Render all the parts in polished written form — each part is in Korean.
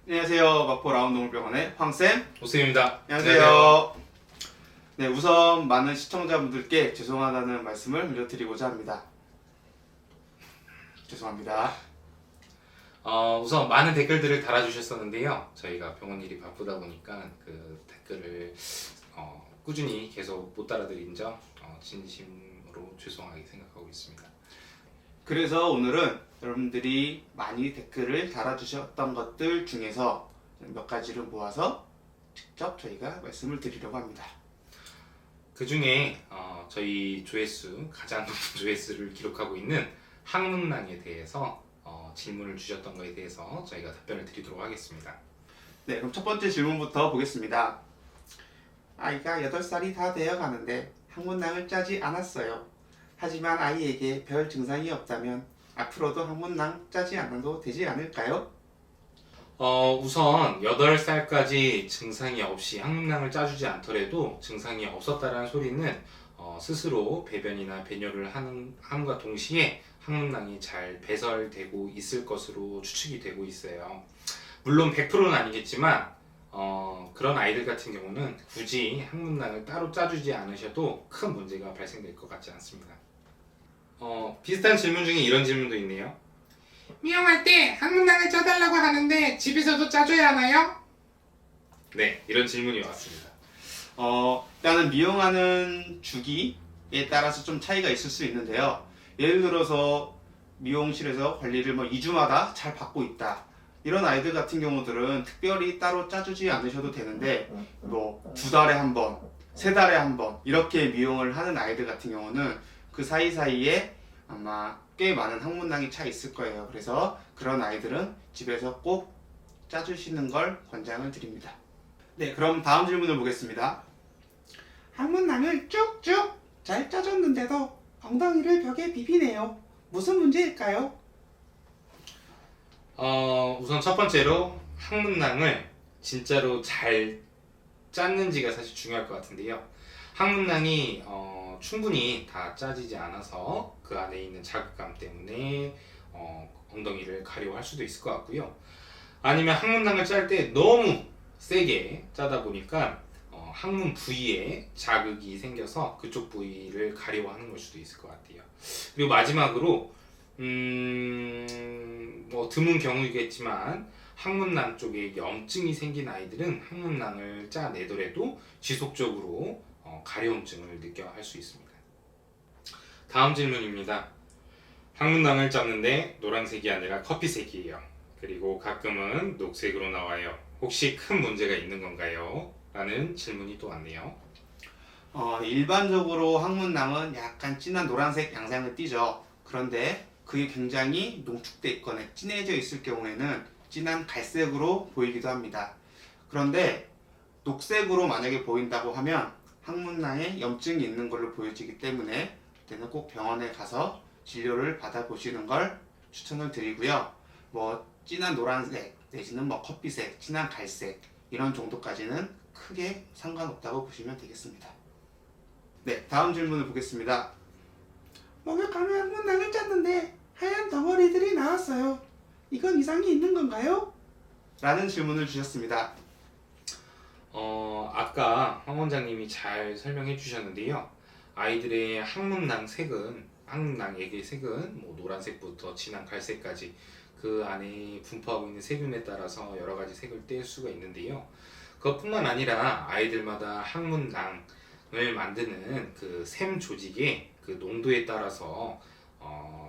안녕하세요. 마포 라운동물병원의 황쌤. 오쌤입니다. 안녕하세요. 네, 우선 많은 시청자분들께 죄송하다는 말씀을 드리고자 합니다. 죄송합니다. 우선 많은 댓글들을 달아주셨었는데요. 저희가 병원 일이 바쁘다 보니까 그 댓글을 꾸준히 계속 못 달아드린 점 진심으로 죄송하게 생각하고 있습니다. 그래서 오늘은 여러분들이 많이 댓글을 달아주셨던 것들 중에서 몇 가지를 모아서 직접 저희가 말씀을 드리려고 합니다. 그 중에 저희 조회수, 가장 높은 조회수를 기록하고 있는 항문낭에 대해서 질문을 주셨던 것에 대해서 저희가 답변을 드리도록 하겠습니다. 네, 그럼 첫 번째 질문부터 보겠습니다. 아이가 8살이 다 되어 가는데 항문낭을 짜지 않았어요. 하지만 아이에게 별 증상이 없다면 앞으로도 항문낭 짜지 않아도 되지 않을까요? 우선 8살까지 증상이 없이 항문낭을 짜주지 않더라도 증상이 없었다라는 소리는 스스로 배변이나 배뇨를 함과 동시에 항문낭이 잘 배설되고 있을 것으로 추측이 되고 있어요. 물론 100%는 아니겠지만 그런 아이들 같은 경우는 굳이 항문낭을 따로 짜주지 않으셔도 큰 문제가 발생될 것 같지 않습니다. 비슷한 질문 중에 이런 질문도 있네요. 미용할 때 항문낭을 짜달라고 하는데 집에서도 짜줘야 하나요? 네, 이런 질문이 왔습니다. 일단은 미용하는 주기에 따라서 좀 차이가 있을 수 있는데요. 예를 들어서 미용실에서 관리를 2주마다 잘 받고 있다. 이런 아이들 같은 경우들은 특별히 따로 짜주지 않으셔도 되는데 2달에 한 번, 3달에 한 번 이렇게 미용을 하는 아이들 같은 경우는 그 사이사이에 아마 꽤 많은 항문낭이 차 있을 거예요. 그래서 그런 아이들은 집에서 꼭 짜주시는 걸 권장을 드립니다. 네, 그럼 다음 질문을 보겠습니다. 항문낭을 쭉쭉 잘 짜줬는데도 엉덩이를 벽에 비비네요. 무슨 문제일까요? 우선 첫 번째로 항문낭을 진짜로 잘 짰는지가 사실 중요할 것 같은데요. 항문낭이 충분히 다 짜지지 않아서 그 안에 있는 자극감 때문에 엉덩이를 가려워할 수도 있을 것 같고요. 아니면 항문낭을 짤 때 너무 세게 짜다 보니까 항문 부위에 자극이 생겨서 그쪽 부위를 가려워하는 걸 수도 있을 것 같아요. 그리고 마지막으로 드문 경우이겠지만 항문낭 쪽에 염증이 생긴 아이들은 항문낭을 짜내더라도 지속적으로 가려움증을 느껴 할 수 있습니다. 다음 질문입니다. 항문낭을 짰는데 노란색이 아니라 커피색이에요. 그리고 가끔은 녹색으로 나와요. 혹시 큰 문제가 있는 건가요? 라는 질문이 또 왔네요. 일반적으로 항문낭은 약간 진한 노란색 양상을 띠죠. 그런데 그게 굉장히 농축돼 있거나 진해져 있을 경우에는 진한 갈색으로 보이기도 합니다. 그런데 녹색으로 만약에 보인다고 하면 항문낭에 염증이 있는 걸로 보여지기 때문에 그때는 꼭 병원에 가서 진료를 받아보시는 걸 추천을 드리고요. 진한 노란색 내지는 커피색, 진한 갈색 이런 정도까지는 크게 상관없다고 보시면 되겠습니다. 네, 다음 질문을 보겠습니다. 목욕하면 항문낭을 짰는데 하얀 덩어리들이 나왔어요. 이건 이상이 있는 건가요? 라는 질문을 주셨습니다. 아까 황 원장님이 잘 설명해 주셨는데요. 아이들의 항문낭 색은, 항문낭액의 색은 노란색부터 진한 갈색까지 그 안에 분포하고 있는 세균에 따라서 여러 가지 색을 띨 수가 있는데요. 그것뿐만 아니라 아이들마다 항문낭을 만드는 그 샘 조직의 그 농도에 따라서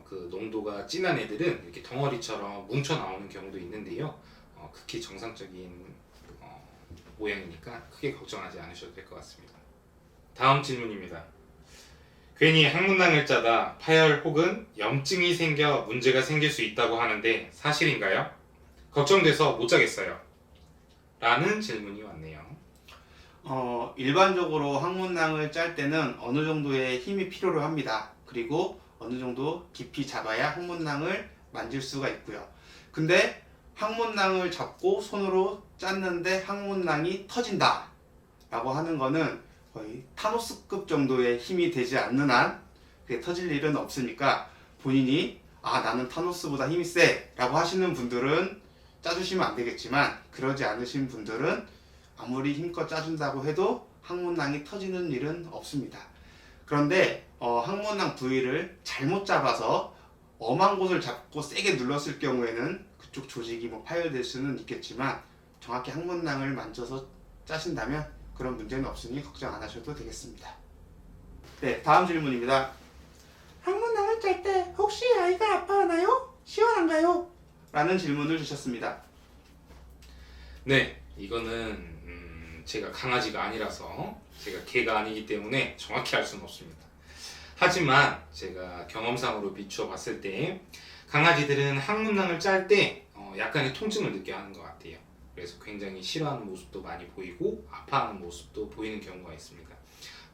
그 농도가 진한 애들은 이렇게 덩어리처럼 뭉쳐 나오는 경우도 있는데요. 극히 정상적인 모양이니까 크게 걱정하지 않으셔도 될 것 같습니다. 다음 질문입니다. 괜히 항문낭을 짜다 파열 혹은 염증이 생겨 문제가 생길 수 있다고 하는데 사실인가요? 걱정돼서 못 자겠어요. 라는 질문이 왔네요. 일반적으로 항문낭을 짤 때는 어느 정도의 힘이 필요로 합니다. 그리고 어느 정도 깊이 잡아야 항문낭을 만질 수가 있고요. 근데 항문낭을 잡고 손으로 짰는데 항문낭이 터진다 라고 하는 거는 거의 타노스급 정도의 힘이 되지 않는 한 그게 터질 일은 없으니까 본인이 나는 타노스보다 힘이 세 라고 하시는 분들은 짜주시면 안 되겠지만 그러지 않으신 분들은 아무리 힘껏 짜준다고 해도 항문낭이 터지는 일은 없습니다. 그런데 항문낭 부위를 잘못 잡아서 엄한 곳을 잡고 세게 눌렀을 경우에는 그쪽 조직이 파열될 수는 있겠지만 정확히 항문낭을 만져서 짜신다면 그런 문제는 없으니 걱정 안 하셔도 되겠습니다. 네, 다음 질문입니다. 항문낭을 짤 때 혹시 아이가 아파하나요? 시원한가요? 라는 질문을 주셨습니다. 네, 이거는 제가 강아지가 아니라서 제가 개가 아니기 때문에 정확히 알 수는 없습니다. 하지만 제가 경험상으로 비추어 봤을 때 강아지들은 항문낭을 짤 때 약간의 통증을 느껴 하는 것 같아요. 그래서 굉장히 싫어하는 모습도 많이 보이고 아파하는 모습도 보이는 경우가 있습니다.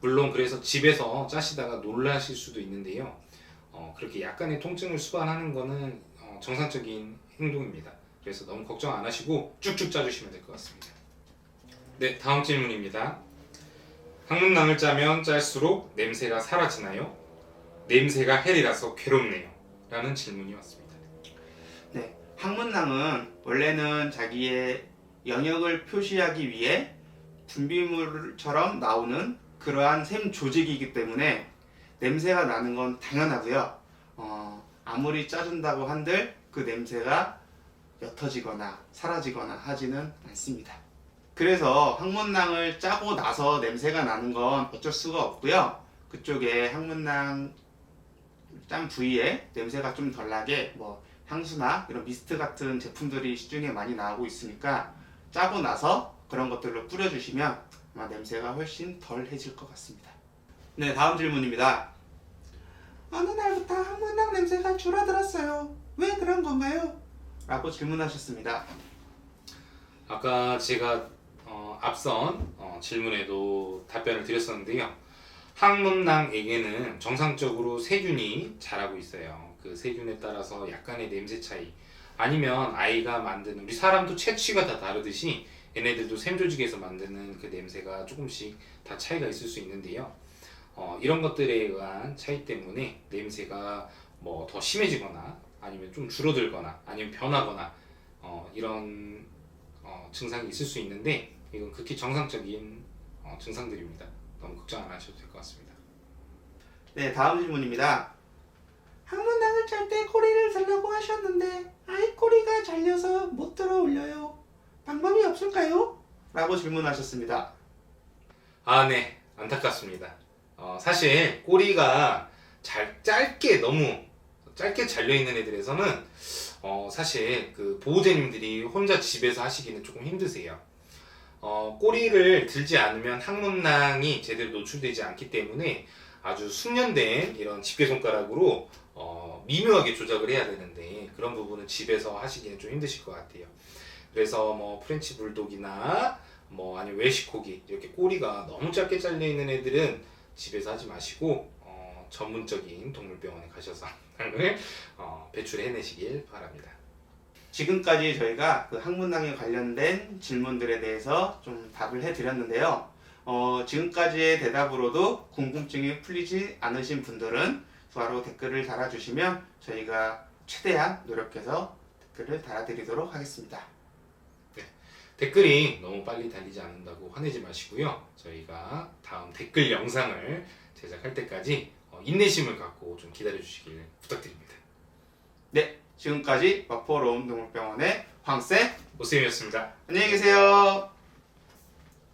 물론 그래서 집에서 짜시다가 놀라실 수도 있는데요. 그렇게 약간의 통증을 수반하는 것은 정상적인 행동입니다. 그래서 너무 걱정 안 하시고 쭉쭉 짜주시면 될 것 같습니다. 네, 다음 질문입니다. 항문낭을 짜면 짤수록 냄새가 사라지나요? 냄새가 헬이라서 괴롭네요. 라는 질문이 왔습니다. 네, 항문낭은 원래는 자기의 영역을 표시하기 위해 분비물처럼 나오는 그러한 샘 조직이기 때문에 냄새가 나는 건 당연하고요. 아무리 짜준다고 한들 그 냄새가 옅어지거나 사라지거나 하지는 않습니다. 그래서 항문낭을 짜고 나서 냄새가 나는 건 어쩔 수가 없고요. 그쪽에 항문낭 짠 부위에 냄새가 좀 덜 나게 향수나 이런 미스트 같은 제품들이 시중에 많이 나오고 있으니까 짜고 나서 그런 것들로 뿌려주시면 아마 냄새가 훨씬 덜해질 것 같습니다. 네, 다음 질문입니다. 어느 날부터 항문낭 냄새가 줄어들었어요. 왜 그런 건가요? 라고 질문하셨습니다. 아까 제가 앞선 질문에도 답변을 드렸었는데요. 항문낭에게는 정상적으로 세균이 자라고 있어요. 그 세균에 따라서 약간의 냄새 차이 아니면 아이가 만드는 우리 사람도 채취가 다 다르듯이 얘네들도 샘조직에서 만드는 그 냄새가 조금씩 다 차이가 있을 수 있는데요. 이런 것들에 의한 차이 때문에 냄새가 더 심해지거나 아니면 좀 줄어들거나 아니면 변하거나 이런 증상이 있을 수 있는데 이건 극히 정상적인 증상들입니다. 너무 걱정 안 하셔도 될 것 같습니다. 네, 다음 질문입니다. 항문낭을 짤 때 꼬리를 달라고 하셨는데 아이 꼬리가 잘려서 못 들어 올려요. 방법이 없을까요? 라고 질문하셨습니다. 네, 안타깝습니다. 사실 꼬리가 너무 짧게 잘려있는 애들에서는 사실 그 보호자님들이 혼자 집에서 하시기는 조금 힘드세요. 꼬리를 들지 않으면 항문낭이 제대로 노출되지 않기 때문에 아주 숙련된 이런 집게손가락으로 미묘하게 조작을 해야 되는데 그런 부분은 집에서 하시기는 좀 힘드실 것 같아요. 그래서 프렌치 불독이나 아니면 웰시코기 이렇게 꼬리가 너무 짧게 잘려 있는 애들은 집에서 하지 마시고 전문적인 동물병원에 가셔서 항문낭을 배출해내시길 바랍니다. 지금까지 저희가 그 항문낭에 관련된 질문들에 대해서 좀 답을 해드렸는데요. 지금까지의 대답으로도 궁금증이 풀리지 않으신 분들은 바로 댓글을 달아주시면 저희가 최대한 노력해서 댓글을 달아드리도록 하겠습니다. 댓글이 너무 빨리 달리지 않는다고 화내지 마시고요. 저희가 다음 댓글 영상을 제작할 때까지 인내심을 갖고 좀 기다려 주시길 부탁드립니다. 네, 지금까지 마포로움동물병원의 황쌤, 오쌤이었습니다. 안녕히 계세요.